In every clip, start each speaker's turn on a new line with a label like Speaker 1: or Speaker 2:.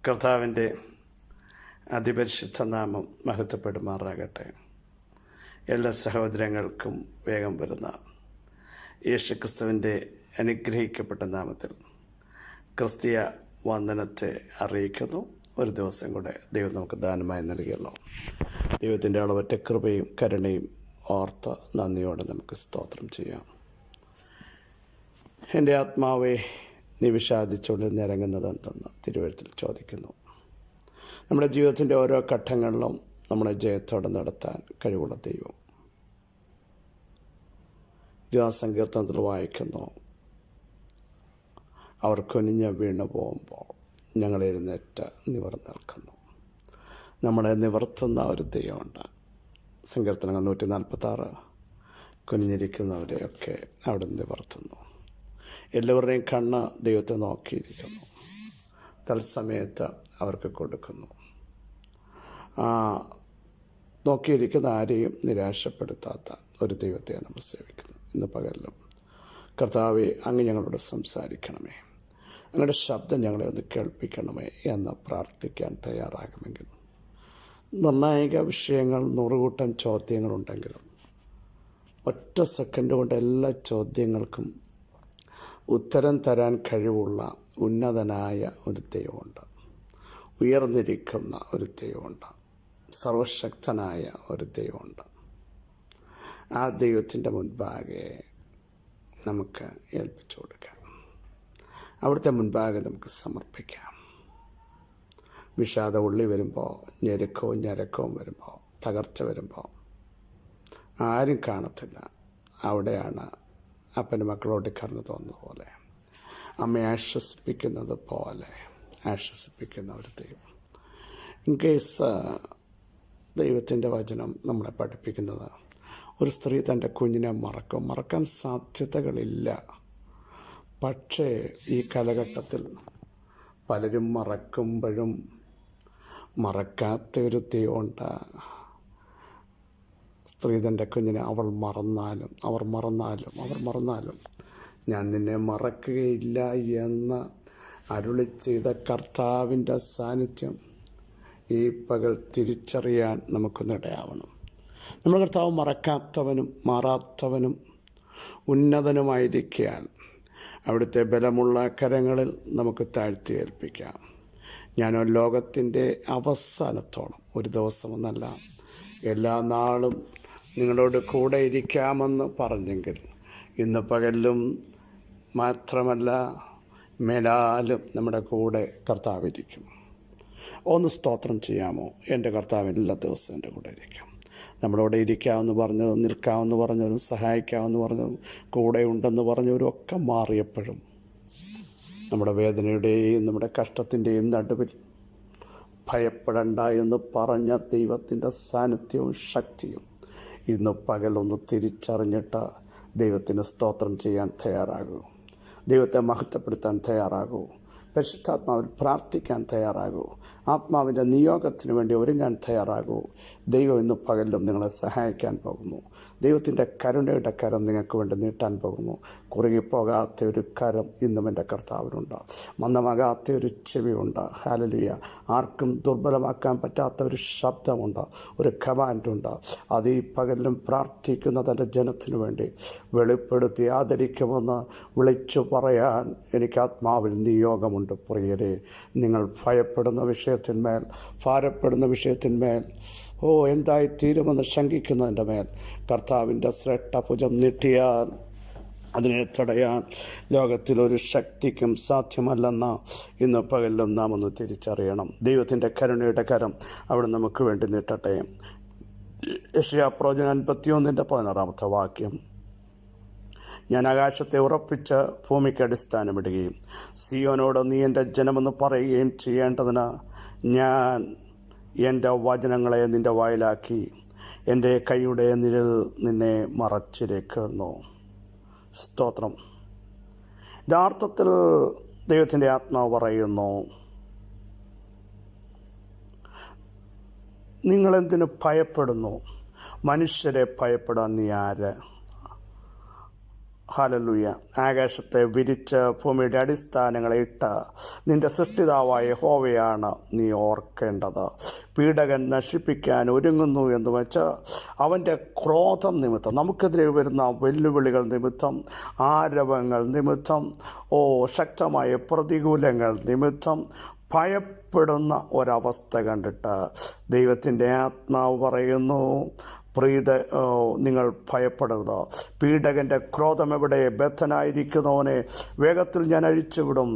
Speaker 1: കർത്താവിൻ്റെ അതിപരിശുദ്ധ നാമം മഹത്വപ്പെടുമാറാകട്ടെ. എല്ലാ സഹോദരങ്ങൾക്കും വേഗം വരുന്ന യേശുക്രിസ്തുവിൻ്റെ അനുഗ്രഹിക്കപ്പെട്ട നാമത്തിൽ ക്രിസ്തീയ വന്ദനത്തെ അറിയിക്കുന്നു. ഒരു ദിവസം കൂടെ ദൈവം നമുക്ക് ദാനമായി നൽകിയല്ലോ. ദൈവത്തിൻ്റെ അളവറ്റ കൃപയും കരുണയും ഓർത്ത് നന്ദിയോടെ നമുക്ക് സ്തോത്രം ചെയ്യാം. എൻ്റെ ആത്മാവെ നീ വിഷാദിച്ചുകൊണ്ട് നിരങ്ങുന്നത് എന്തെന്ന് തിരുവെഴുത്തിൽ ചോദിക്കുന്നു. നമ്മുടെ ജീവിതത്തിൻ്റെ ഓരോ ഘട്ടങ്ങളിലും നമ്മളെ ജയത്തോടെ നടത്താൻ കഴിവുള്ള ദൈവം. സങ്കീർത്തനത്തിൽ വായിക്കുന്നു, അവർ കുനിഞ്ഞ് വീണു പോകുമ്പോൾ ഞങ്ങൾ എഴുന്നേറ്റ് നിവർന്ന് നിൽക്കുന്നു. നമ്മളെ നിവർത്തുന്ന ഒരു ദൈവമുണ്ട്. സങ്കീർത്തനങ്ങൾ 146 കുനിഞ്ഞിരിക്കുന്നവരെയൊക്കെ അവിടെ നിവർത്തുന്നു. എല്ലാവരുടെയും കണ്ണ് ദൈവത്തെ നോക്കിയിരിക്കുന്നു, തത്സമയത്ത് അവർക്ക് കൊടുക്കുന്നു. നോക്കിയിരിക്കുന്ന ആരെയും നിരാശപ്പെടുത്താത്ത ഒരു ദൈവത്തെ നമ്മൾ സേവിക്കുന്നു. ഇന്ന് പകലിലും കർത്താവെ, അങ്ങ് ഞങ്ങളോട് സംസാരിക്കണമേ, അങ്ങയുടെ ശബ്ദം ഞങ്ങളെ ഒന്ന് കേൾപ്പിക്കണമേ എന്ന് പ്രാർത്ഥിക്കാൻ തയ്യാറാകുമെങ്കിൽ നിർണായക വിഷയങ്ങൾ 100 കൂട്ടം ചോദ്യങ്ങളുണ്ടെങ്കിലും ഒറ്റ സെക്കൻഡ് കൊണ്ട് എല്ലാ ചോദ്യങ്ങൾക്കും ഉത്തരം തരാൻ കഴിവുള്ള ഉന്നതനായ ഒരു ദൈവമുണ്ട്. ഉയർന്നിരിക്കുന്ന ഒരു ദൈവമുണ്ട്. സർവശക്തനായ ഒരു ദൈവമുണ്ട്. ആ ദൈവത്തിൻ്റെ മുൻപാകെ നമുക്ക് ഏൽപ്പിച്ചു കൊടുക്കാം. അവിടുത്തെ മുൻപാകെ നമുക്ക് സമർപ്പിക്കാം. വിഷാദ ഉള്ളി വരുമ്പോൾ, ഞരക്കവും വരുമ്പോൾ, തകർച്ച വരുമ്പോൾ ആരും കാണത്തില്ല. അവിടെയാണ് അപ്പൻ്റെ മക്കളോട് കരുണ തോന്നുന്നത് പോലെ, അമ്മയെ ആശ്വസിപ്പിക്കുന്നത് പോലെ ആശ്വസിപ്പിക്കുന്ന ഒരു ദൈവം. ഇൻ കേസ് ദൈവത്തിൻ്റെ വചനം നമ്മളെ പഠിപ്പിക്കുന്നത്, ഒരു സ്ത്രീ തൻ്റെ കുഞ്ഞിനെ മറക്കാൻ സാധ്യതകളില്ല. പക്ഷേ ഈ കാലഘട്ടത്തിൽ പലരും മറക്കുമ്പോഴും മറക്കാത്തൊരു ദൈവമുണ്ട്. സ്ത്രീ തൻ്റെ കുഞ്ഞിനെ അവർ മറന്നാലും ഞാൻ നിന്നെ മറക്കുകയില്ല എന്ന് അരുളി ചെയ്ത കർത്താവിൻ്റെ സാന്നിധ്യം ഈ പകൽ തിരിച്ചറിയാൻ നമുക്കൊന്നിടയാവണം. നമ്മുടെ കർത്താവ് മറക്കാത്തവനും മാറാത്തവനും ഉന്നതനുമായിരിക്കാൻ അവിടുത്തെ ബലമുള്ള കരങ്ങളിൽ നമുക്ക് താഴ്ത്തി ഏൽപ്പിക്കാം. ഞാനോ ലോകത്തിൻ്റെ അവസാനത്തോളം, ഒരു ദിവസമെന്നല്ല എല്ലാ നാളും നിങ്ങളോട് കൂടെ ഇരിക്കാമെന്ന് പറഞ്ഞെങ്കിൽ ഇന്ന് പകലിലും മാത്രമല്ല മേലാലും നമ്മുടെ കൂടെ കർത്താവിരിക്കും. ഒന്ന് സ്തോത്രം ചെയ്യാമോ? എൻ്റെ കർത്താവ് എല്ലാ ദിവസവും എൻ്റെ കൂടെ ഇരിക്കും. നമ്മളോട് ഇരിക്കാമെന്ന് പറഞ്ഞതും നിൽക്കാമെന്ന് പറഞ്ഞവരും സഹായിക്കാമെന്ന് പറഞ്ഞതും കൂടെ ഉണ്ടെന്ന് പറഞ്ഞവരും ഒക്കെ മാറിയപ്പോഴും നമ്മുടെ വേദനയുടെയും നമ്മുടെ കഷ്ടത്തിൻ്റെയും നടുവിൽ ഭയപ്പെടണ്ട എന്ന് പറഞ്ഞ ദൈവത്തിൻ്റെ സാന്നിധ്യവും ശക്തിയും ഇന്ന് പകലൊന്ന് തിരിച്ചറിഞ്ഞിട്ട് ദൈവത്തിന് സ്തോത്രം ചെയ്യാൻ തയ്യാറാകൂ. ദൈവത്തെ മഹത്വപ്പെടുത്താൻ തയ്യാറാകൂ. പരിശുദ്ധാത്മാവിൽ പ്രാർത്ഥിക്കാൻ തയ്യാറാകൂ. ആത്മാവിൻ്റെ നിയോഗത്തിന് വേണ്ടി ഒരുങ്ങാൻ തയ്യാറാകൂ. ദൈവം ഇന്ന് പകലിലും നിങ്ങളെ സഹായിക്കാൻ പോകുന്നു. ദൈവത്തിൻ്റെ കരുണയുടെ കരം നിങ്ങൾക്ക് വേണ്ടി നീട്ടാൻ പോകുന്നു. കുറുകിപ്പോകാത്ത ഒരു കരം ഇന്നും എൻ്റെ കർത്താവിനുണ്ട്. മന്ദമാകാത്ത ഒരു ചെവിയുണ്ട്. ഹല്ലേലൂയ. ആർക്കും ദുർബലമാക്കാൻ പറ്റാത്ത ഒരു ശബ്ദമുണ്ട്, ഒരു കമാൻഡുണ്ട്. അത് ഈ പകലിലും പ്രാർത്ഥിക്കുന്ന തൻ്റെ ജനത്തിനു വേണ്ടി വെളിപ്പെടുത്തി ആദരിക്കുമെന്ന് വിളിച്ചു പറയാൻ എനിക്ക് ആത്മാവിൽ നിയോഗമുണ്ട്. പ്രിയരെ, നിങ്ങൾ ഭയപ്പെടുന്ന വിഷയത്തിന്മേൽ, ഭാരപ്പെടുന്ന വിഷയത്തിന്മേൽ, എന്തായി തീരുമെന്ന് ശങ്കിക്കുന്നതിൻ്റെ മേൽ കർത്താവിൻ്റെ ശ്രേഷ്ഠഭുജം നീട്ടിയാൽ അതിനെ തടയാൻ ലോകത്തിലൊരു ശക്തിക്കും സാധ്യമല്ലെന്ന് ഇന്ന് പകലിലും നാം ഒന്ന് തിരിച്ചറിയണം. ദൈവത്തിൻ്റെ കരുണയുടെ കരം അവിടെ നമുക്ക് വേണ്ടി നീട്ടട്ടെ. യെശയ്യാപ്രവചനം 51:16 വാക്യം, ഞാൻ ആകാശത്തെ ഉറപ്പിച്ച് ഭൂമിക്ക് അടിസ്ഥാനമിടുകയും സിയോനോട് നീ എൻ്റെ ജനമെന്ന് പറയുകയും ചെയ്യേണ്ടതിന് ഞാൻ എൻ്റെ വചനങ്ങളെ നിൻ്റെ വായിലാക്കി എൻ്റെ കൈയുടെ നിഴൽ നിന്നെ മറച്ചിരിക്കുന്നു. സ്തോത്രം. യഥാർത്ഥത്തിൽ ദൈവത്തിൻ്റെ ആത്മാവ് പറയുന്നു, നിങ്ങളെന്തിനു ഭയപ്പെടുന്നു? മനുഷ്യരെ ഭയപ്പെടാൻ നീ ആര്? ഹല്ലേലൂയ. ആകാശത്തെ വിരിച്ച് ഭൂമിയുടെ അടിസ്ഥാനങ്ങളെ ഇട്ട നിന്റെ സൃഷ്ടിതാവായ യഹോവയാണ് നീ ഓർക്കേണ്ടത്. പീഡകൻ നശിപ്പിക്കാൻ ഒരുങ്ങുന്നു എന്ന് വെച്ച് അവൻ്റെ ക്രോധം നിമിത്തം, നമുക്കെതിരെ വരുന്ന വെല്ലുവിളികൾ നിമിത്തം, ആരവങ്ങൾ നിമിത്തം, ശക്തമായ പ്രതികൂലങ്ങൾ നിമിത്തം ഭയപ്പെടുന്ന ഒരവസ്ഥ കണ്ടിട്ട് ദൈവത്തിൻ്റെ ആത്മാവ് പറയുന്നു, നിങ്ങൾ ഭയപ്പെടരുത്. പീഡകൻ്റെ ക്രോധം എവിടെ? ബദ്ധനായിരിക്കുന്നവനെ വേഗത്തിൽ ഞാൻ അഴിച്ചുവിടും.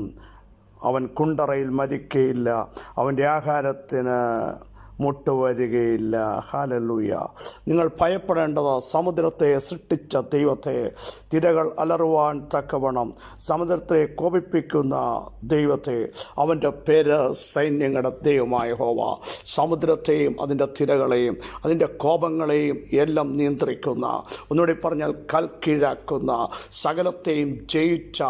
Speaker 1: അവൻ കുണ്ടറയിൽ മരിക്കയില്ല, അവൻ്റെ ആഹാരത്തിന് മുട്ടുവരികയില്ല. ഹല്ലേലൂയ. നിങ്ങൾ ഭയപ്പെടേണ്ടത് സമുദ്രത്തെ സൃഷ്ടിച്ച ദൈവത്തെ, തിരകൾ അലറുവാൻ തക്കവണ്ണം സമുദ്രത്തെ കോപിപ്പിക്കുന്ന ദൈവത്തെ. അവൻ്റെ പേര് സൈന്യങ്ങളുടെ ദൈവമായ യഹോവ. സമുദ്രത്തെയും അതിൻ്റെ തിരകളെയും അതിൻ്റെ കോപങ്ങളെയും എല്ലാം നിയന്ത്രിക്കുന്ന, ഒന്നുകൂടി പറഞ്ഞാൽ കൽക്കീഴാക്കുന്ന, സകലത്തെയും ജയിച്ച,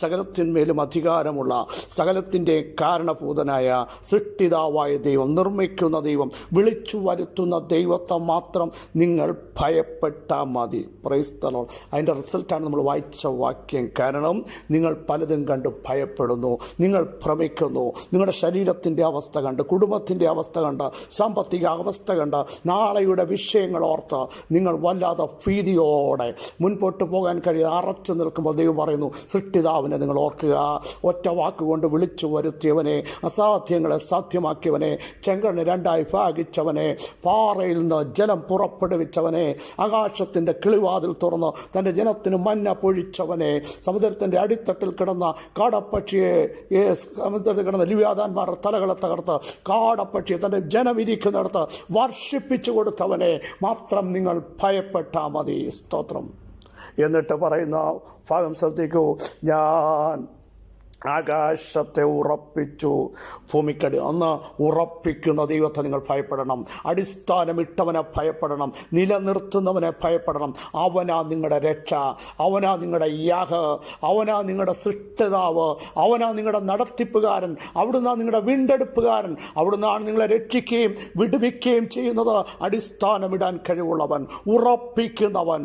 Speaker 1: സകലത്തിന്മേലും അധികാരമുള്ള, സകലത്തിൻ്റെ കാരണഭൂതനായ സൃഷ്ടിതാവായ ദൈവം, നിർമ്മിക്കുന്ന ദൈവം, വിളിച്ചു വരുത്തുന്ന ദൈവത്തെ മാത്രം നിങ്ങൾ ഭയപ്പെട്ടാൽ മതി. Praise the Lord. അതിൻ്റെ റിസൾട്ടാണ് നമ്മൾ വായിച്ച വാക്യം. കാരണം നിങ്ങൾ പലതും കണ്ട് ഭയപ്പെടുന്നു, നിങ്ങൾ ഭ്രമിക്കുന്നു. നിങ്ങളുടെ ശരീരത്തിൻ്റെ അവസ്ഥ കണ്ട്, കുടുംബത്തിൻ്റെ അവസ്ഥ കണ്ട്, സാമ്പത്തിക അവസ്ഥ കണ്ട്, നാളെയുടെ വിഷയങ്ങൾ ഓർത്ത് നിങ്ങൾ വല്ലാതെ ഭീതിയോടെ മുൻപോട്ട് പോകാൻ കഴിയാതെ അറച്ചു നിൽക്കുമ്പോൾ ദൈവം പറയുന്നു, സൃഷ്ടിതാവിനെ നിങ്ങൾ ഓർക്കുക. ഒറ്റ വാക്കുകൊണ്ട് വിളിച്ചു വരുത്തിയവനെ, അസാധ്യങ്ങളെ സാധ്യമാക്കിയവനെ, ചെങ്കണ്ണ് രണ്ടായി ഭാഗിച്ചവനെ, പാറയിൽ നിന്ന് ജലം പുറപ്പെടുവിച്ചവനെ, ആകാശത്തിൻ്റെ കിളിവാതിൽ തുറന്ന് തൻ്റെ ജനത്തിന് മന്ന പൊഴിച്ചവനെ, സമുദ്രത്തിൻ്റെ അടിത്തട്ടിൽ കിടന്ന കാടപ്പക്ഷിയെ, സമുദ്രത്തിൽ കിടന്ന ലിവ്യാതാന്മാർ തലകളെ തകർത്ത് കാടപ്പക്ഷിയെ തൻ്റെ ജനം ഇരിക്കുന്നിടത്ത് വർഷിപ്പിച്ചു കൊടുത്തവനെ മാത്രം നിങ്ങൾ ഭയപ്പെട്ടാൽ മതി. സ്തോത്രം. എന്നിട്ട് പറയുന്ന ഭാഗം ശ്രദ്ധിക്കൂ, ഞാൻ ആകാശത്തെ ഉറപ്പിച്ചു ഭൂമിക്കടി. അന്ന് ഉറപ്പിക്കുന്ന ദൈവത്തെ നിങ്ങൾ ഭയപ്പെടണം. അടിസ്ഥാനമിട്ടവനെ ഭയപ്പെടണം. നിലനിർത്തുന്നവനെ ഭയപ്പെടണം. അവനാ നിങ്ങളുടെ രക്ഷ, അവനാ നിങ്ങളുടെ യാഹ്, അവനാ നിങ്ങളുടെ സൃഷ്ടിതാവ്, അവനാ നിങ്ങളുടെ നടത്തിപ്പുകാരൻ, അവിടുന്ന് നിങ്ങളുടെ വീണ്ടെടുപ്പുകാരൻ, അവിടുന്നാണ് നിങ്ങളെ രക്ഷിക്കുകയും വിടുവിക്കുകയും ചെയ്യുന്നത്. അടിസ്ഥാനമിടാൻ കഴിവുള്ളവൻ, ഉറപ്പിക്കുന്നവൻ,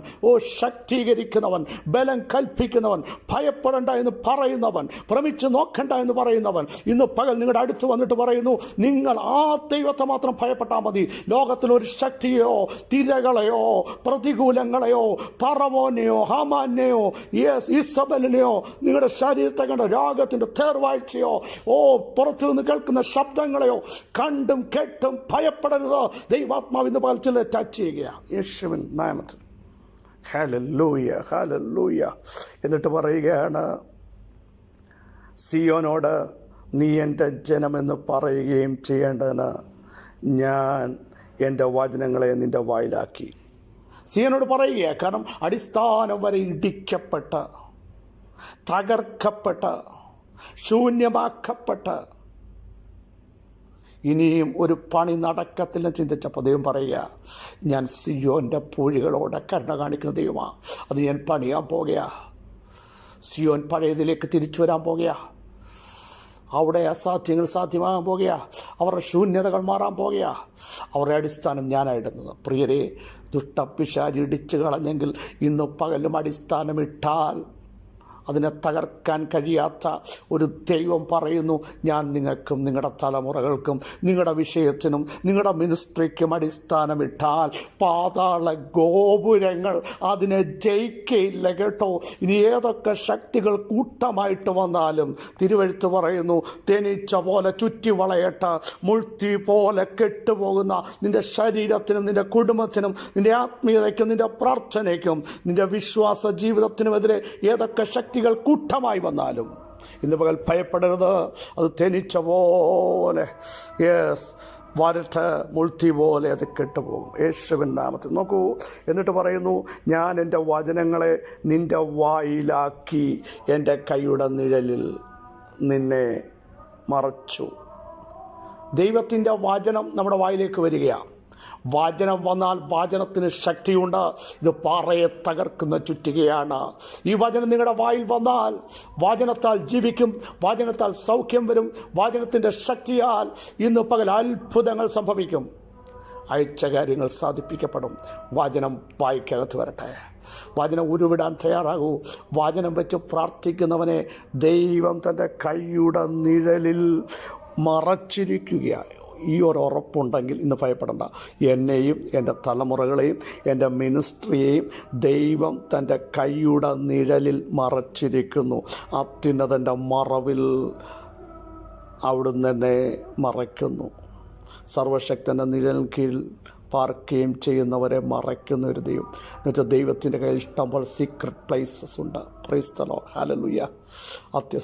Speaker 1: ശക്തീകരിക്കുന്നവൻ, ബലം കൽപ്പിക്കുന്നവൻ, ഭയപ്പെടേണ്ട എന്ന് പറയുന്നവൻ, ഭ്രമിച്ച് നോക്കണ്ട എന്ന് പറയുന്നവൻ ഇന്ന് പകൽ നിങ്ങളുടെ അടുത്ത് വന്നിട്ട് പറയുന്നു, നിങ്ങൾ ആ ദൈവത്തെ മാത്രം ഭയപ്പെട്ടാൽ മതി. ലോകത്തിലൊരു ശക്തിയോ തിരകളെയോ പ്രതികൂലങ്ങളെയോ പറവോനെയോ ഹാമാനെയോ ഇസബലിനെയോ നിങ്ങളുടെ ശരീരത്തെ കണ്ട രോഗത്തിൻ്റെ തേർവാഴ്ചയോ പുറത്തു നിന്ന് കേൾക്കുന്ന ശബ്ദങ്ങളെയോ കണ്ടും കേട്ടും ഭയപ്പെടരുത്. ദൈവാത്മാവ് ഇന്ന് പകൽ ചില ടച്ച് ചെയ്യുക യേശുവിൻ നാമത്തിൽ. Hallelujah, hallelujah. എന്നിട്ട് പറയുകയാണ്, സിയോനോട് നീ എൻ്റെ ജനമെന്ന് പറയുകയും ചെയ്യേണ്ടതിന് ഞാൻ എൻ്റെ വചനങ്ങളെ നിൻ്റെ വായിലാക്കി. സിയോനോട് പറയുക. കാരണം അടിസ്ഥാനം വരെ ഇടിക്കപ്പെട്ട, തകർക്കപ്പെട്ട, ശൂന്യമാക്കപ്പെട്ട, ഇനിയും ഒരു പണി നടക്കത്തില്ലെന്ന് ചിന്തിച്ചപ്പോൾ ദൈവം പറയുക, ഞാൻ സിയോൻ്റെ പൂഴികളോടെ കരുണ കാണിക്കുന്ന ദൈവമാണ്. അത് ഞാൻ പണിയാൻ പോകുക. സിയോൻ പഴയതിലേക്ക് തിരിച്ചു വരാൻ പോകുക. അവിടെ അസാധ്യങ്ങൾ സാധ്യമാകാൻ പോകുക. അവരുടെ ശൂന്യതകൾ മാറാൻ പോകുക. അവരുടെ അടിസ്ഥാനം ഞാനായിടുന്നത്. പ്രിയരെ, ദുഷ്ടപിശാച് ഇടിച്ചു കളഞ്ഞെങ്കിൽ ഇന്ന് പകലും അടിസ്ഥാനമിട്ടാൽ അതിനെ തകർക്കാൻ കഴിയാത്ത ഒരു ദൈവം പറയുന്നു, ഞാൻ നിങ്ങൾക്കും നിങ്ങളുടെ തലമുറകൾക്കും നിങ്ങളുടെ വിഷയത്തിനും നിങ്ങളുടെ മിനിസ്ട്രിക്കും അടിസ്ഥാനമിട്ടാൽ പാതാള ഗോപുരങ്ങൾ അതിനെ ജയിക്കയില്ല. കേട്ടോ, ഇനി ഏതൊക്കെ ശക്തികൾ കൂട്ടമായിട്ട് വന്നാലും തിരുവെഴുത്ത് പറയുന്നു, തേനീച്ച പോലെ ചുറ്റി വളയട്ട, മുൾത്തി പോലെ കെട്ടുപോകുന്ന നിന്റെ ശരീരത്തിനും നിന്റെ കുടുംബത്തിനും നിന്റെ ആത്മീയതയ്ക്കും നിന്റെ പ്രാർത്ഥനയ്ക്കും നിന്റെ വിശ്വാസ ജീവിതത്തിനുമെതിരെ ഏതൊക്കെ ശക്തികൾ കൂട്ടമായി വന്നാലും ഇന്ന് പകൽ ഭയപ്പെടരുത്. അത് തേനീച്ച പോലെ വരട്ട് മുൾത്തി പോലെ അത് കെട്ടുപോകും യേശുവിൻ നാമത്തിൽ. നോക്കൂ, എന്നിട്ട് പറയുന്നു, ഞാൻ എൻ്റെ വചനങ്ങളെ നിൻ്റെ വായിലാക്കി എൻ്റെ കൈയുടെ നിഴലിൽ നിന്നെ മറച്ചു. ദൈവത്തിൻ്റെ വചനം നമ്മുടെ വായിലേക്ക് വരികയാണ്. വചനം വന്നാൽ വചനത്തിന് ശക്തിയുണ്ട്. ഇത് പാറയെ തകർക്കുന്ന ചുറ്റികയാണ്. ഈ വചനം നിങ്ങളുടെ വായിൽ വന്നാൽ വചനത്താൽ ജീവിക്കും, വചനത്താൽ സൗഖ്യം വരും, വചനത്തിൻ്റെ ശക്തിയാൽ ഇന്ന് പകൽ അത്ഭുതങ്ങൾ സംഭവിക്കും. അയച്ച കാര്യങ്ങൾ സാധിപ്പിക്കപ്പെടും. വചനം വായിക്കകത്ത് വരട്ടെ. വചനം ഉരുവിടാൻ തയ്യാറാകൂ. വചനം വെച്ച് പ്രാർത്ഥിക്കുന്നവനെ ദൈവം തൻ്റെ കൈയുടെ നിഴലിൽ മറച്ചിരിക്കുകയാണ്. ഈ ഒരു ഉറപ്പുണ്ടെങ്കിൽ ഇന്ന് ഭയപ്പെടേണ്ട. എന്നെയും എൻ്റെ തലമുറകളെയും എൻ്റെ മിനിസ്ട്രിയെയും ദൈവം തൻ്റെ കൈയുടെ നിഴലിൽ മറച്ചിരിക്കുന്നു. അത്യുന്നതൻ്റെ മറവിൽ അവിടുന്ന് എന്നെ മറയ്ക്കുന്നു. സർവശക്തൻ്റെ നിഴലിൻ കീഴിൽ പാർക്കുകയും ചെയ്യുന്നവരെ മറയ്ക്കുന്ന ഒരു ദൈവം. എന്നുവെച്ചാൽ ദൈവത്തിൻ്റെ കയ്യിൽ ഇഷ്ടംപോലെ സീക്രട്ട് പ്ലേസസ് ഉണ്ട്. Praise the Lord, hallelujah.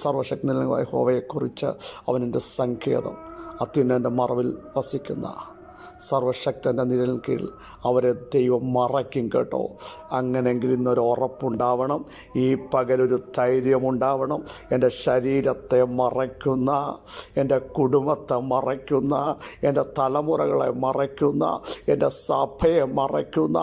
Speaker 1: സർവശക്തനായ യഹോവയെക്കുറിച്ച് അവനെൻ്റെ സങ്കേതം, അത്യുന്നതൻ്റെ മറവിൽ വസിക്കുന്ന സർവശക്തൻ്റെ നിഴലിൻ കീഴിൽ അവരെ ദൈവം മറയ്ക്കും കേട്ടോ. അങ്ങനെയെങ്കിൽ ഇന്നൊരു ഉറപ്പുണ്ടാവണം. ഈ പകലൊരു ധൈര്യമുണ്ടാവണം. എൻ്റെ ശരീരത്തെ മറയ്ക്കുന്ന, എൻ്റെ കുടുംബത്തെ മറയ്ക്കുന്ന, എൻ്റെ തലമുറകളെ മറയ്ക്കുന്ന, എൻ്റെ സഭയെ മറയ്ക്കുന്ന,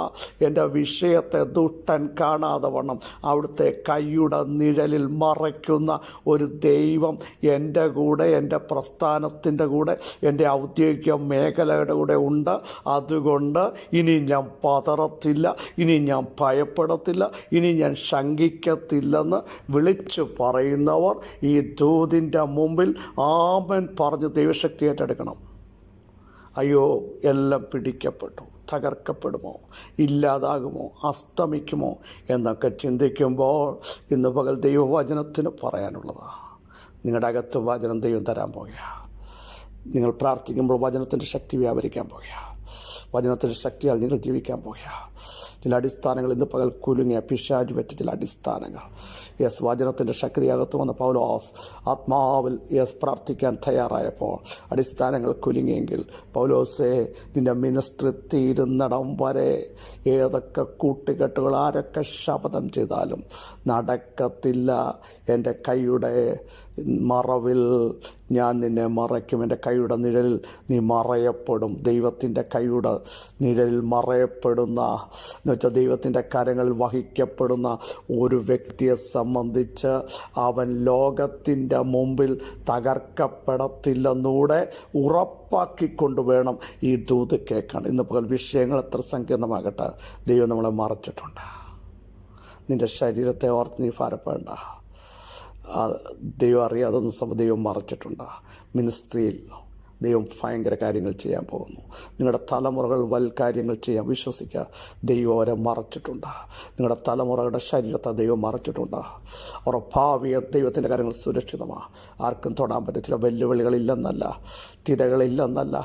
Speaker 1: എൻ്റെ വിഷയത്തെ ദുഷ്ടൻ കാണാതെ വണ്ണം അവിടുത്തെ കൈയുടെ നിഴലിൽ മറയ്ക്കുന്ന ഒരു ദൈവം എൻ്റെ കൂടെ, എൻ്റെ പ്രസ്ഥാനത്തിൻ്റെ കൂടെ, എൻ്റെ ഔദ്യോഗിക മേഖലയുടെ കൂടെ ഉണ്ട്. അതുകൊണ്ട് ഇനി ഞാൻ പതറത്തില്ല, ഇനി ഞാൻ ഭയപ്പെടത്തില്ല, ഇനി ഞാൻ ശങ്കിക്കത്തില്ലെന്ന് വിളിച്ചു പറയുന്നവർ ഈ ദൂതിൻ്റെ മുമ്പിൽ ആമേൻ പറഞ്ഞ് ദൈവശക്തി ഏറ്റെടുക്കണം. അയ്യോ, എല്ലാം പിടിക്കപ്പെട്ടു, തകർക്കപ്പെടുമോ, ഇല്ലാതാകുമോ, അസ്തമിക്കുമോ എന്നൊക്കെ ചിന്തിക്കുമ്പോൾ ഇന്ന് പകൽ ദൈവവചനത്തിന് പറയാനുള്ളതാണ്. നിങ്ങളുടെ അകത്ത് വചനം ദൈവം തരാൻ പോകുകയാണ്. നിങ്ങൾ പ്രാർത്ഥിക്കുമ്പോൾ വചനത്തിൻ്റെ ശക്തി വ്യാപരിക്കാൻ പോകുകയാണ്. വചനത്തിൻ്റെ ശക്തിയാൽ നിങ്ങൾ ജീവിക്കാൻ പോകുകയാണ്. ചില അടിസ്ഥാനങ്ങൾ ഇന്ന് പകൽ കുലുങ്ങിയ പിശാച് വെച്ച ചില അടിസ്ഥാനങ്ങൾ വചനത്തിൻ്റെ ശക്തിയകത്ത് വന്ന പൗലോസ് ആത്മാവിൽ പ്രാർത്ഥിക്കാൻ തയ്യാറായപ്പോൾ അടിസ്ഥാനങ്ങൾ കുലുങ്ങിയെങ്കിൽ പൗലോസേ, നിൻ്റെ മിനിസ്ട്രി തീരുന്നിടം വരെ ഏതൊക്കെ കൂട്ടുകെട്ടുകൾ ആരൊക്കെ ശപഥം ചെയ്താലും നടക്കത്തില്ല. എൻ്റെ കൈയുടെ മറവിൽ ഞാൻ നിന്നെ മറയ്ക്കും. എൻ്റെ കൈയുടെ നിഴലിൽ നീ മറയപ്പെടും. ദൈവത്തിൻ്റെ കൈയുടെ നിഴലിൽ മറയപ്പെടുന്ന എന്നുവെച്ചാൽ ദൈവത്തിൻ്റെ കരങ്ങളിൽ വഹിക്കപ്പെടുന്ന ഒരു വ്യക്തിയെ സംബന്ധിച്ച് അവൻ ലോകത്തിൻ്റെ മുമ്പിൽ തകർക്കപ്പെടത്തില്ലെന്നൂടെ ഉറപ്പാക്കിക്കൊണ്ട് വേണം ഈ ദൂത് കേൾക്കാൻ. ഇന്ന് പകൽ വിഷയങ്ങൾ എത്ര സങ്കീർണമാകട്ടെ, ദൈവം നമ്മളെ മറച്ചിട്ടുണ്ട്. നിൻ്റെ ശരീരത്തെ ഓർത്ത് നീ ഭാരപ്പെടേണ്ട. ദൈവം അറിയാതൊന്നും ദൈവം മറച്ചിട്ടുണ്ട്. മിനിസ്ട്രിയിൽ ദൈവം ഭയങ്കര കാര്യങ്ങൾ ചെയ്യാൻ പോകുന്നു. നിങ്ങളുടെ തലമുറകൾ വൽ കാര്യങ്ങൾ ചെയ്യാൻ വിശ്വസിക്കുക. ദൈവം അവരെ മറച്ചിട്ടുണ്ട്. നിങ്ങളുടെ തലമുറകളുടെ ശരീരത്തെ ദൈവം മറച്ചിട്ടുണ്ട്. അവരുടെ ഭാവിയെ ദൈവത്തിൻ്റെ കാര്യങ്ങൾ സുരക്ഷിതമാണ്. ആർക്കും തൊടാൻ പറ്റത്തില്ല. വെല്ലുവിളികളില്ലെന്നല്ല, തിരകളില്ലെന്നല്ല,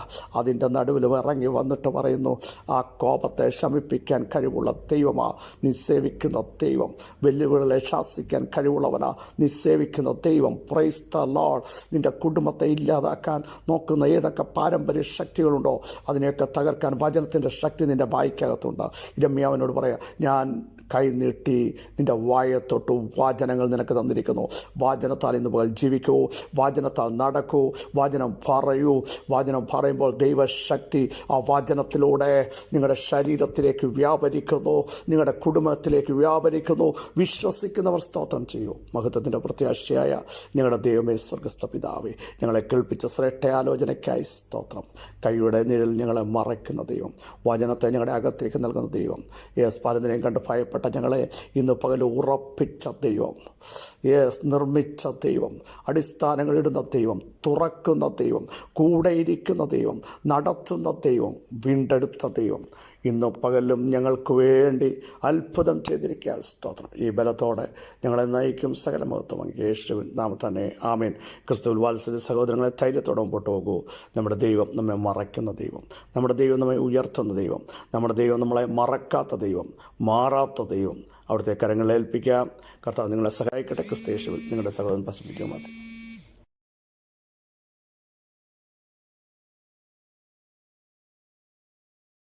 Speaker 1: അതിൻ്റെ നടുവിലും ഇറങ്ങി വന്നിട്ട് പറയുന്നു, ആ കോപത്തെ ശമിപ്പിക്കാൻ കഴിവുള്ള ദൈവമാണ് നീ സേവിക്കുന്ന ദൈവം. വെല്ലുവിളികളെ ശാസിക്കാൻ കഴിവുള്ളവനാ നീ സേവിക്കുന്ന ദൈവം. Praise the Lord. നിൻ്റെ കുടുംബത്തെ ഇല്ലാതാക്കാൻ നോക്കുന്ന ഏതൊക്കെ പാരമ്പര്യ ശക്തികളുണ്ടോ അതിനെയൊക്കെ തകർക്കാൻ വചനത്തിൻ്റെ ശക്തി നിൻ്റെ വായിക്കകത്തുണ്ട്. ഇരമ്യാവിനോട് പറയാം, ഞാൻ കൈ നീട്ടി നിൻ്റെ വായത്തൊട്ട് വചനങ്ങൾ നിനക്ക് തന്നിരിക്കുന്നു. വചനത്താൽ ഇന്ന് പകൽ ജീവിക്കൂ, വചനത്താൽ നടക്കൂ, വചനം പറയൂ. വചനം പറയുമ്പോൾ ദൈവശക്തി ആ വചനത്തിലൂടെ നിങ്ങളുടെ ശരീരത്തിലേക്ക് വ്യാപരിക്കുന്നു, നിങ്ങളുടെ കുടുംബത്തിലേക്ക് വ്യാപരിക്കുന്നു. വിശ്വസിക്കുന്നവർ സ്തോത്രം ചെയ്യൂ. മഹത്വത്തിൻ്റെ പ്രത്യാശയായ ഞങ്ങളുടെ ദൈവമേ, സ്വർഗസ്ഥ പിതാവേ, ഞങ്ങളെ കേൾപ്പിച്ച ശ്രേഷ്ഠ ആലോചനയ്ക്കായി സ്തോത്രം. കൈയുടെ നിഴൽ ഞങ്ങളെ മറയ്ക്കുന്ന ദൈവം, വചനത്തെ ഞങ്ങളുടെ അകത്തേക്ക് നൽകുന്ന ദൈവം, പലതിനെയും കണ്ട് ഭയപ്പെട്ട ഞങ്ങളെ ഇന്ന് പകൽ ഉറപ്പിച്ച ദൈവം, നിർമ്മിച്ച ദൈവം, അടിസ്ഥാനങ്ങൾ ഇടുന്ന ദൈവം, തുറക്കുന്ന ദൈവം, കൂടെയിരിക്കുന്ന ദൈവം, നടത്തുന്ന ദൈവം, വീണ്ടെടുത്ത ദൈവം ഇന്ന് പകലും ഞങ്ങൾക്ക് വേണ്ടി അത്ഭുതം ചെയ്തിരിക്കാൻ സ്തോത്രം. ഈ ബലത്തോടെ ഞങ്ങളെ നയിക്കും സകല മഹത്വം യേശുവിൻ നാമത്തിൽ തന്നെ ആമേൻ. ക്രിസ്തുവിൽ വാത്സല്യ സഹോദരങ്ങളെ ധൈര്യത്തോടെ മുമ്പോട്ട് പോകൂ. നമ്മുടെ ദൈവം നമ്മെ മറയ്ക്കുന്ന ദൈവം, നമ്മുടെ ദൈവം നമ്മെ ഉയർത്തുന്ന ദൈവം, നമ്മുടെ ദൈവം നമ്മളെ മറക്കാത്ത ദൈവം, മാറാത്ത ദൈവം. അവിടുത്തെ കരങ്ങളെ ഏൽപ്പിക്കാം. കർത്താവ് നിങ്ങളെ സഹായിക്കട്ടെ. ക്രിസ്തു യേശുവിൽ നിങ്ങളുടെ സഹോദരൻ പ്രസംഗിക്കുമാറ്റി.